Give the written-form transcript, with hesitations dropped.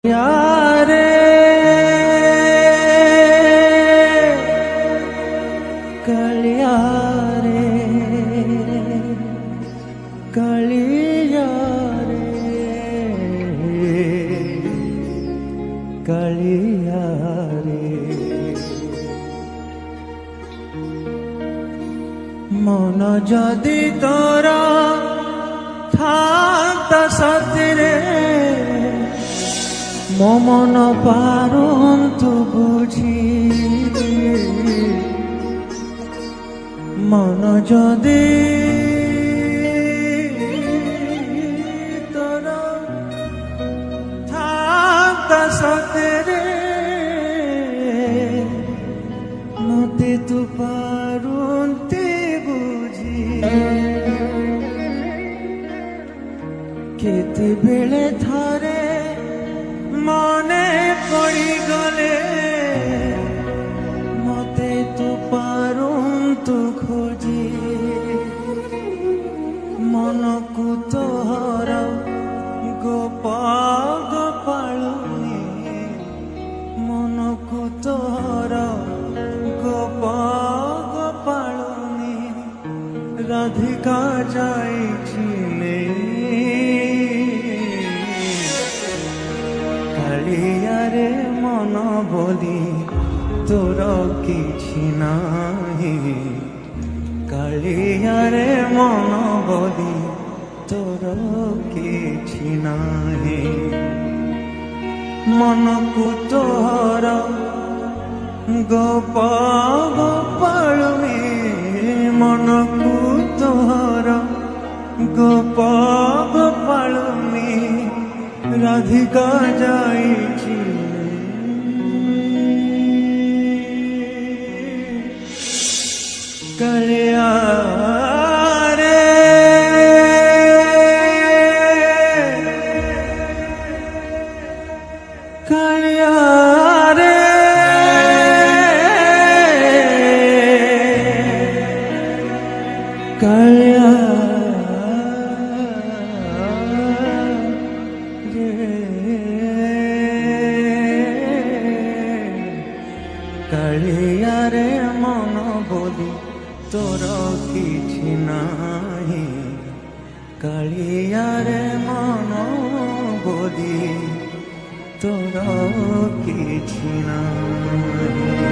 यारे कलिया रे कलिया रे कलिया रे मन जदि तोरा था सतरे मो मन पारंतु बुझी मन जदि तोर था सतरे मते तू पारंती बुझी केते बेले थरे मने पड़ी गले मते तू पारंतु खोजी मन को तोहर गोपालुनी मन को तोहर गोपालुनी राधिका जाइछि कालियारे मन बोली तोर किछि नाही कालियारे मन बोली तोर किछि नाही मन को तोहर गोपालुनी मन को तोहर गोपालुनी राधिका जाइछि कलिया रे कलिया रे कलिया कालिया रे मन बोली तोर किछि नाही कालिया रे मन बोली तोर किछि नाही।